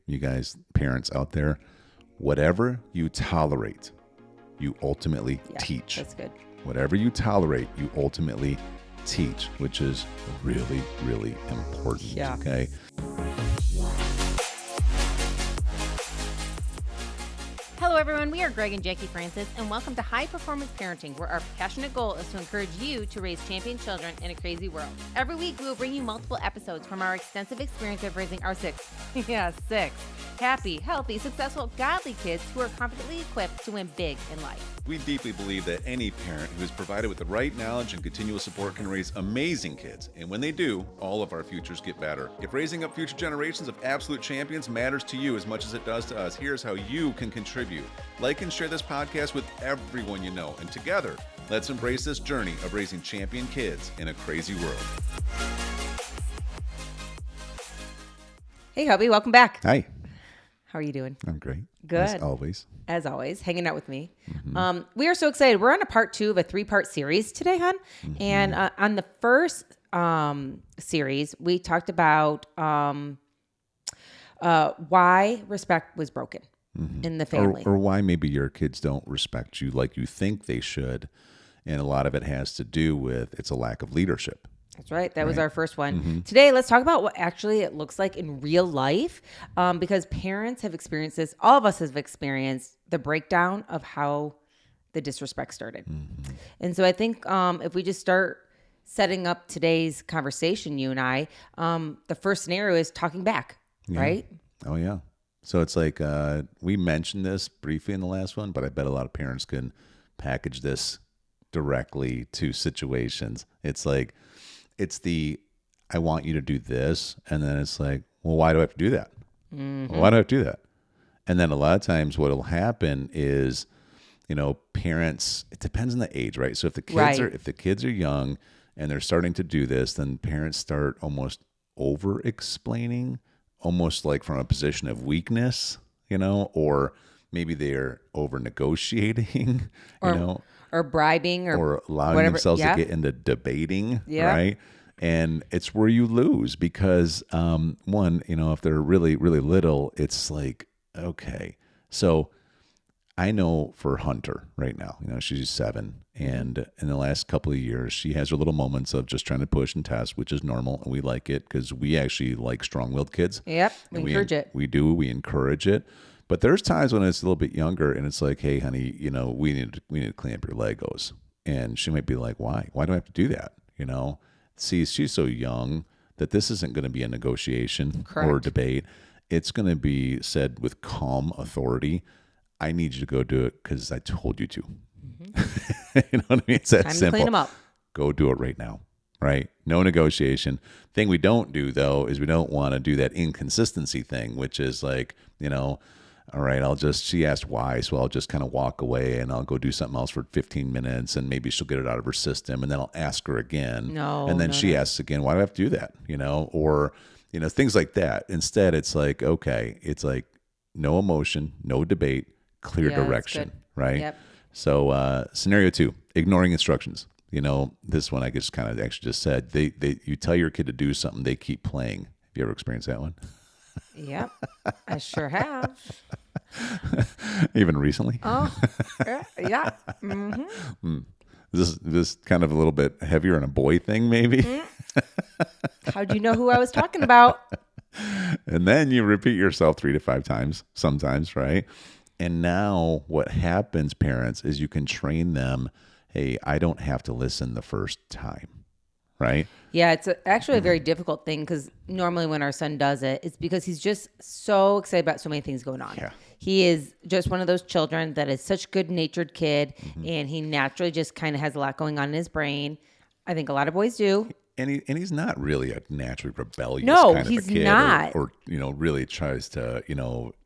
you guys, parents out there, whatever you tolerate, you ultimately teach. That's good. Whatever you tolerate, you ultimately teach, which is really, really important. Yeah. Okay. Hello, everyone. We are Greg and Jacquie Francis, and welcome to High Performance Parenting, where our passionate goal is to encourage you to raise champion children in a crazy world. Every week, we will bring you multiple episodes from our extensive experience of raising our six happy, healthy, successful, godly kids who are confidently equipped to win big in life. We deeply believe that any parent who is provided with the right knowledge and continual support can raise amazing kids. And when they do, all of our futures get better. If raising up future generations of absolute champions matters to you as much as it does to us, here's how you can contribute. Like and share this podcast with everyone you know. And together, let's embrace this journey of raising champion kids in a crazy world. Hey, hubby. Welcome back. Hi. How are you doing? I'm great. Good. As always, hanging out with me. Mm-hmm. We are so excited. We're on a part 2 of a 3-part series today, hon. Mm-hmm. And on the first series, we talked about why respect was broken in the family. Or why maybe your kids don't respect you like you think they should. And a lot of it has to do with it's a lack of leadership. That's right. That was our first one. Mm-hmm. Today, let's talk about what actually it looks like in real life, because parents have experienced this. All of us have experienced the breakdown of how the disrespect started. Mm-hmm. And so I think if we just start setting up today's conversation, you and I, the first scenario is talking back, right? Oh, yeah. So it's like we mentioned this briefly in the last one, but I bet a lot of parents can package this directly to situations. It's like, it's the, I want you to do this. And then it's like, well, why do I have to do that? Mm-hmm. Well, why do I have to do that? And then a lot of times what will happen is, parents, it depends on the age, right? So if the kids are young and they're starting to do this, then parents start almost over explaining, almost like from a position of weakness, or maybe they're over negotiating, or bribing or allowing themselves to get into debating, right? And it's where you lose because, one, if they're really, really little, it's like, okay. So I know for Hunter right now, she's 7. And in the last couple of years, she has her little moments of just trying to push and test, which is normal. And we like it because we actually like strong-willed kids. Yep, we encourage it. We do. We encourage it. But there's times when it's a little bit younger and it's like, hey, honey, we need to clean up your Legos. And she might be like, why? Why do I have to do that? See, she's so young that this isn't going to be a negotiation or a debate. It's going to be said with calm authority. I need you to go do it because I told you to. Mm-hmm. You know what I mean? It's that Time simple. To clean them up. Go do it right now. Right? No negotiation. Thing we don't do, though, is we don't want to do that inconsistency thing, which is like, all right, she asked why, so I'll just kind of walk away and I'll go do something else for 15 minutes and maybe she'll get it out of her system and then I'll ask her again. And then she asks again, why do I have to do that? Or, things like that. Instead, it's like, okay, it's like no emotion, no debate, clear direction, right? Yep. So scenario 2, ignoring instructions. This one I just kind of actually just said, you tell your kid to do something, they keep playing. Have you ever experienced that one? Yep, I sure have. Even recently? Oh, yeah. Mm-hmm. This kind of a little bit heavier on a boy thing, maybe? How'd you know who I was talking about? And then you repeat yourself 3 to 5 times sometimes, right? And now what happens, parents, is you can train them, hey, I don't have to listen the first time. Right? Yeah, it's actually a very difficult thing because normally when our son does it, it's because he's just so excited about so many things going on. Yeah. He is just one of those children that is such a good-natured kid, and he naturally just kind of has a lot going on in his brain. I think a lot of boys do. And he's not really a naturally rebellious kind of a kid. No, he's not. Or really tries to,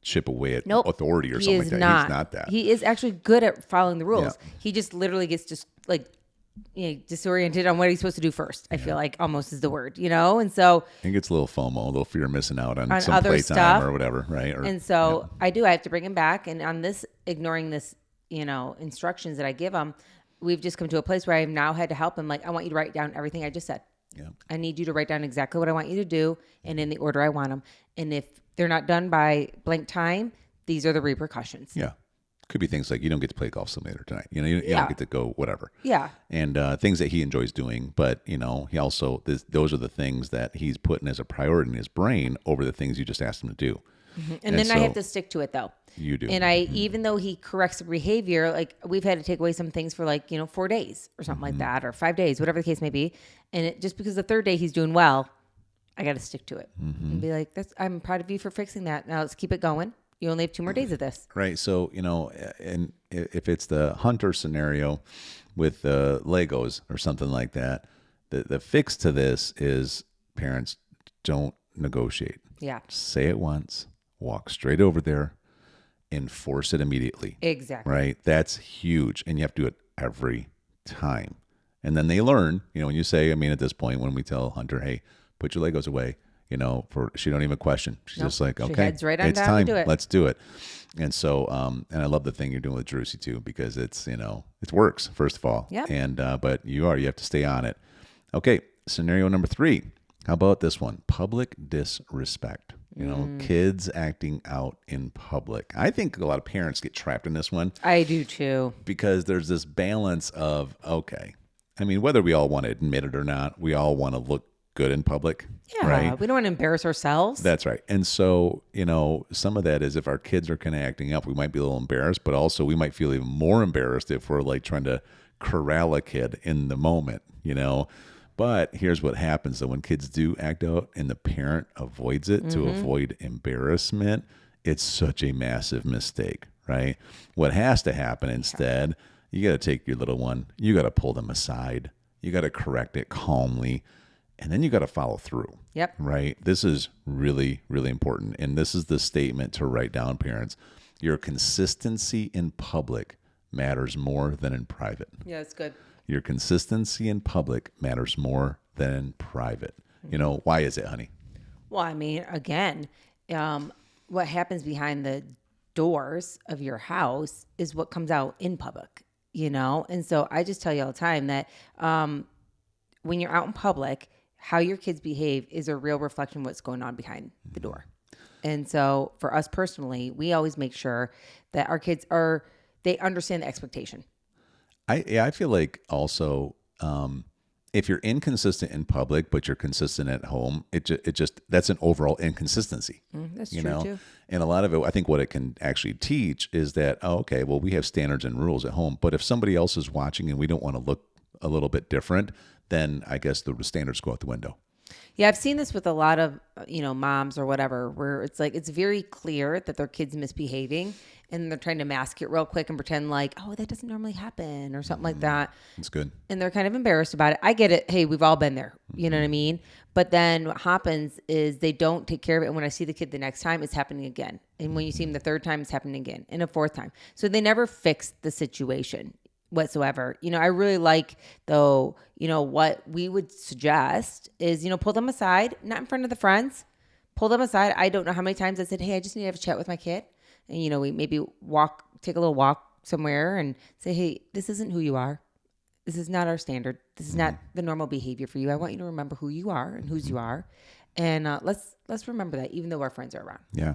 chip away at authority or something like that. Not. He's not that. He is actually good at following the rules. Yeah. He just literally gets just like disoriented on what he's supposed to do first. I feel like almost is the word, and so he gets a little FOMO, a little fear of missing out on some other playtime or whatever, right? And so I have to bring him back, and on this ignoring this, instructions that I give him, we've just come to a place where I've now had to help him. Like, I want you to write down everything I just said. Yeah. I need you to write down exactly what I want you to do and in the order I want them. And if they're not done by blank time, these are the repercussions. Yeah. Could be things like you don't get to play golf simulator tonight. You Yeah. don't get to go whatever. Yeah. And things that he enjoys doing. But, he also, those are the things that he's putting as a priority in his brain over the things you just asked him to do. And then so I have to stick to it though. You do. And even though he corrects the behavior, like we've had to take away some things for 4 days or something like that, or 5 days, whatever the case may be. And just because the third day he's doing well, I got to stick to it and be like, I'm proud of you for fixing that. Now let's keep it going. You only have 2 more days of this. Right. So, and if it's the hunter scenario with Legos or something like that, the fix to this is parents don't negotiate. Yeah. Say it once, walk straight over there, enforce it immediately. Exactly. Right. That's huge. And you have to do it every time. And then they learn, when you say, at this point, when we tell Hunter, hey, put your Legos away, she don't even question. She's just like, okay, heads right on it's down time. to do it. Let's do it. And so, and I love the thing you're doing with Drusy too, because it's, it works first of all. Yeah. And, but you have to stay on it. Okay. Scenario number 3. How about this one? Public disrespect. Kids acting out in public. I think a lot of parents get trapped in this one. I do too. Because there's this balance of, okay, whether we all want to admit it or not, we all want to look good in public. Yeah. Right? We don't want to embarrass ourselves. That's right. And so, some of that is if our kids are kind of acting up, we might be a little embarrassed, but also we might feel even more embarrassed if we're like trying to corral a kid in the moment, But here's what happens though, when kids do act out and the parent avoids it to avoid embarrassment, it's such a massive mistake, right? What has to happen instead, you got to take your little one, you got to pull them aside, you got to correct it calmly, and then you got to follow through. Yep. Right? This is really, really important. And this is the statement to write down, parents. Your consistency in public matters more than in private. Yeah, it's good. Your consistency in public matters more than in private. Why is it, honey? Well, again, what happens behind the doors of your house is what comes out in public, And so I just tell you all the time that when you're out in public, how your kids behave is a real reflection of what's going on behind the door. And so for us personally, we always make sure that our kids they understand the expectation. I feel like also if you're inconsistent in public but you're consistent at home, it just that's an overall inconsistency. That's true too. And a lot of it, I think, what it can actually teach is that we have standards and rules at home, but if somebody else is watching and we don't want to look a little bit different, then I guess the standards go out the window. Yeah, I've seen this with a lot of, moms or whatever, where it's like, it's very clear that their kid's misbehaving and they're trying to mask it real quick and pretend like, oh, that doesn't normally happen or something like that. That's good. And they're kind of embarrassed about it. I get it. Hey, we've all been there. You know what I mean? But then what happens is they don't take care of it. And when I see the kid the next time, it's happening again. And when you see him the third time, it's happening again. And a fourth time. So they never fix the situation whatsoever. I really like though, what we would suggest is, pull them aside, not in front of the friends, pull them aside. I don't know how many times I said, hey, I just need to have a chat with my kid. And, we maybe take a little walk somewhere and say, hey, this isn't who you are. This is not our standard. This is not the normal behavior for you. I want you to remember who you are and whose you are. And let's remember that even though our friends are around. Yeah.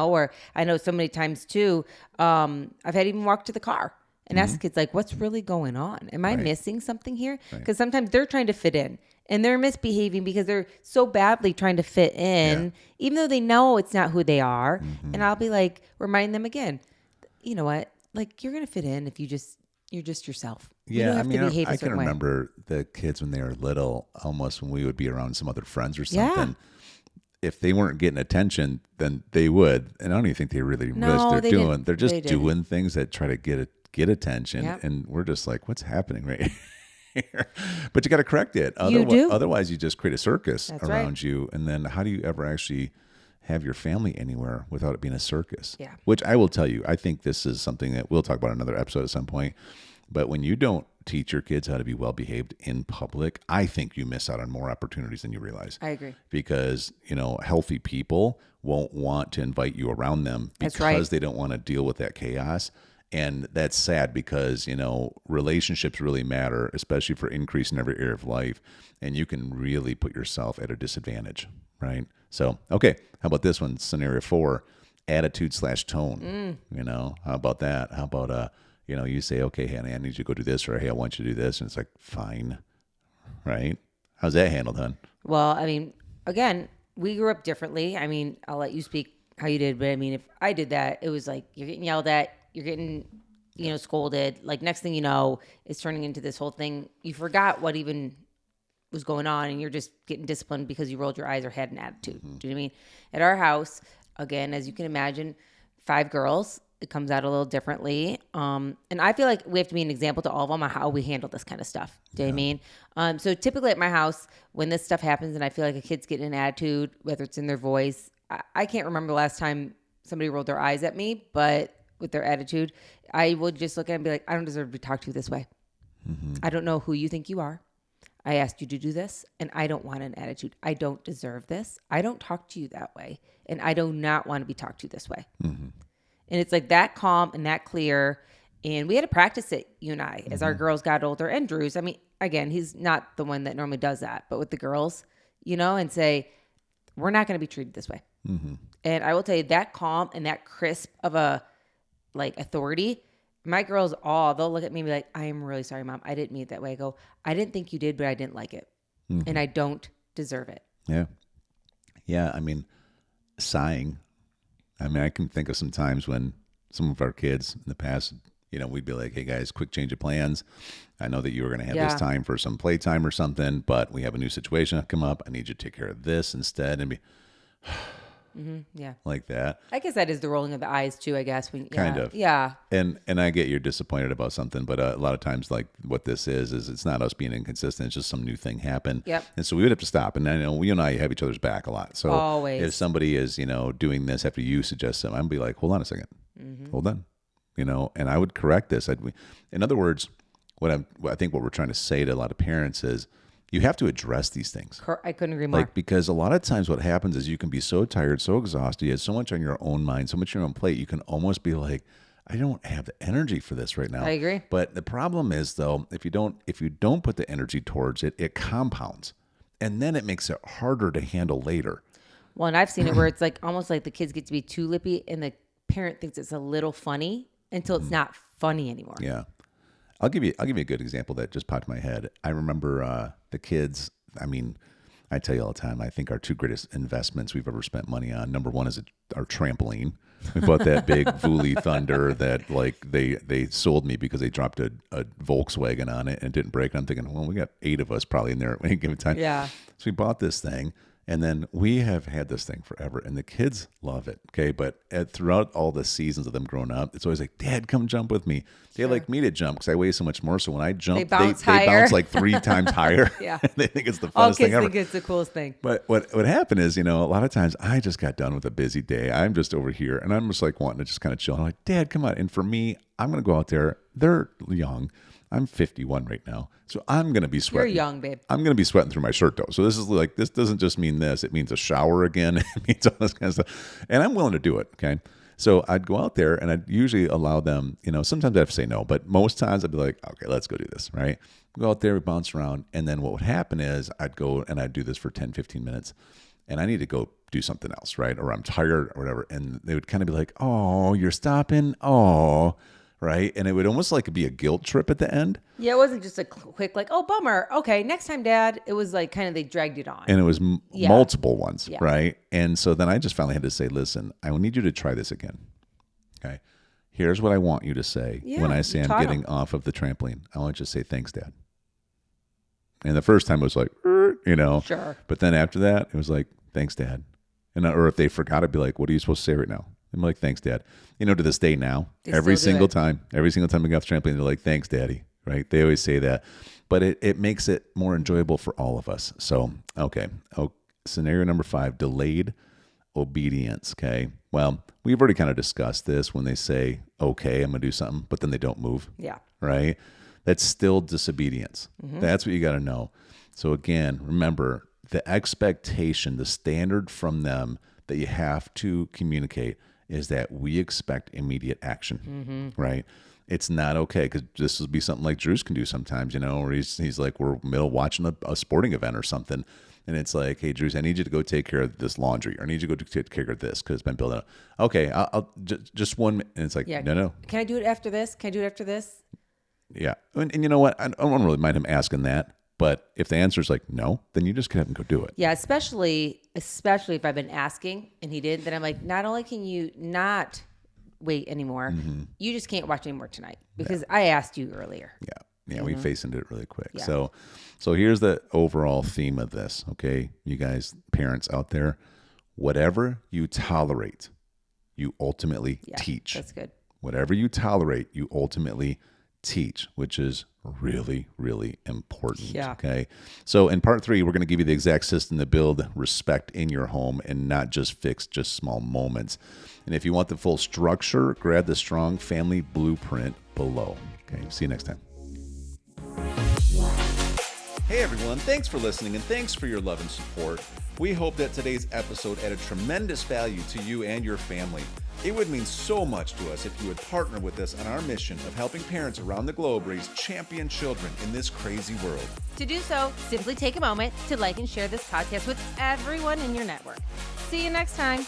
Or I know so many times too, I've had even walk to the car and ask kids like, what's really going on? Am I missing something here? Because sometimes they're trying to fit in and they're misbehaving because they're so badly trying to fit in, even though they know it's not who they are. And I'll be like, remind them again, you know what? Like you're going to fit in if you're just yourself. Yeah. I can remember the kids when they were little, almost when we would be around some other friends or something. Yeah. If they weren't getting attention, then they would. And I don't even think they really realize they're doing. Didn't. They're just doing things that try to get attention. Yep. And we're just like, what's happening right here? But you got to correct it. Otherwise, you just create a circus around you. And then how do you ever actually have your family anywhere without it being a circus? Yeah. Which I will tell you, I think this is something that we'll talk about in another episode at some point. But when you don't teach your kids how to be well behaved in public, I think you miss out on more opportunities than you realize. I agree. Because, healthy people won't want to invite you around them because they don't want to deal with that chaos. And that's sad because, relationships really matter, especially for increase in every area of life. And you can really put yourself at a disadvantage, right? So, okay. How about this one? Scenario 4, attitude/tone. How about that? How about, you say, okay, honey, I need you to go do this, or hey, I want you to do this. And it's like, fine. Right? How's that handled, hon? Well, I mean, again, we grew up differently. I mean, I'll let you speak how you did, but I mean, if I did that, it was like you're getting yelled at, you're getting, scolded. Like next thing you know, it's turning into this whole thing. You forgot what even was going on, and you're just getting disciplined because you rolled your eyes or had an attitude. Do you know what I mean? At our house, again, as you can imagine, 5 girls. It comes out a little differently. And I feel like we have to be an example to all of them on how we handle this kind of stuff. Do you know what I mean? So typically at my house, when this stuff happens and I feel like a kid's getting an attitude, whether it's in their voice, I can't remember the last time somebody rolled their eyes at me, but with their attitude, I would just look at it and be like, I don't deserve to be talked to this way. I don't know who you think you are. I asked you to do this, and I don't want an attitude. I don't deserve this. I don't talk to you that way, and I do not want to be talked to this way. And it's like that calm and that clear. And we had to practice it, you and I, as our girls got older. And Drew's, I mean, again, he's not the one that normally does that. But with the girls, and say, we're not going to be treated this way. And I will tell you that calm and that crisp of a authority. My girls they'll look at me and be like, I am really sorry, Mom. I didn't mean it that way. I go, I didn't think you did, but I didn't like it. And I don't deserve it. Yeah. Yeah. I mean, sighing. I mean, I can think of some times when some of our kids in the past, we'd be like, hey guys, quick change of plans. I know that you were going to have this time for some playtime or something, but we have a new situation come up. I need you to take care of this instead, and be like that. I guess that is the rolling of the eyes too, I guess. Kind of. Yeah. And I get you're disappointed about something, but a lot of times, like what this is it's not us being inconsistent. It's just some new thing happened. Yep. And so we would have to stop. And I know you and I have each other's back a lot. So always. If somebody is, doing this after you suggest something, I'm be like, hold on a second. Hold on. And I would correct this. In other words, I think what we're trying to say to a lot of parents is, you have to address these things. I couldn't agree more. Because a lot of times what happens is you can be so tired, so exhausted, you have so much on your own mind, so much on your own plate, you can almost be like, I don't have the energy for this right now. I agree. But the problem is though, if you don't put the energy towards it, it compounds. And then it makes it harder to handle later. Well, and I've seen it where it's like almost like the kids get to be too lippy and the parent thinks it's a little funny until it's not funny anymore. Yeah. I'll give you a good example that just popped in my head. I remember the kids. I mean, I tell you all the time, I think our 2 greatest investments we've ever spent money on. Number 1 is our trampoline. We bought that big Vuli Thunder that they sold me because they dropped a Volkswagen on it and it didn't break. And I'm thinking, well, we got 8 of us probably in there at any given time. Yeah. So we bought this thing. And then we have had this thing forever, and the kids love it. Okay, but throughout all the seasons of them growing up, it's always like, Dad, come jump with me. They like me to jump because I weigh so much more. So when I jump, they bounce like 3 times higher. Yeah, they think it's the funnest all kids thing ever. think it's the coolest thing. But what happened is, a lot of times I just got done with a busy day. I'm just over here, and I'm just like wanting to just kind of chill. I'm like, Dad, come on. And for me, I'm gonna go out there. They're young. I'm 51 right now. So I'm going to be sweating. You're young, babe. I'm going to be sweating through my shirt though. So this doesn't just mean this. It means a shower again. It means all this kind of stuff. And I'm willing to do it. Okay. So I'd go out there and I'd usually allow them, sometimes I have to say no, but most times I'd be like, okay, let's go do this. Right. Go out there, we bounce around. And then what would happen is I'd go and I'd do this for 10, 15 minutes and I need to go do something else. Right. Or I'm tired or whatever. And they would kind of be like, oh, you're stopping. Oh, right. And it would almost like be a guilt trip at the end. Yeah, it wasn't just a quick like, oh, bummer. Okay, next time, Dad. It was like kind of they dragged it on. And it was multiple ones, right? And so then I just finally had to say, listen, I need you to try this again. Okay. Here's what I want you to say when I say I'm getting off of the trampoline. I want you to say, thanks, Dad. And the first time it was like, Sure. But then after that, it was like, thanks, Dad. Or if they forgot, I'd be like, what are you supposed to say right now? I'm like, thanks, Dad. To this day now, every single time we get off the trampoline, they're like, thanks, Daddy. Right? They always say that. But it makes it more enjoyable for all of us. So, okay. Scenario number 5, delayed obedience. Okay. Well, we've already kind of discussed this when they say, okay, I'm going to do something, but then they don't move. Yeah. Right? That's still disobedience. That's what you got to know. So again, remember the expectation, the standard from them that you have to communicate is that we expect immediate action, right? It's not okay because this will be something like Drew's can do sometimes, or he's like we're middle watching a sporting event or something, And it's like, hey, Drews, I need you to go take care of this laundry, or I need you to go take care of this because it's been building up. Okay, I'll just 1 minute. And it's like, no. Can I do it after this? Can I do it after this? Yeah. And you know what? I don't really mind him asking that. But if the answer is like no, then you just get up and go do it. Yeah, especially if I've been asking and he didn't, then I'm like, not only can you not wait anymore, you just can't watch anymore tonight because I asked you earlier. Yeah, we face into it really quick. Yeah. So here's the overall theme of this, okay? You guys, parents out there, whatever you tolerate, you ultimately teach. That's good. Whatever you tolerate, you ultimately teach, which is really, really important. Yeah. Okay. So in part 3, we're going to give you the exact system to build respect in your home and not just fix just small moments. And if you want the full structure, grab the Strong Family Blueprint below. Okay. See you next time. Hey everyone, thanks for listening and thanks for your love and support. We hope that today's episode added tremendous value to you and your family. It would mean so much to us if you would partner with us on our mission of helping parents around the globe raise champion children in this crazy world. To do so, simply take a moment to like and share this podcast with everyone in your network. See you next time.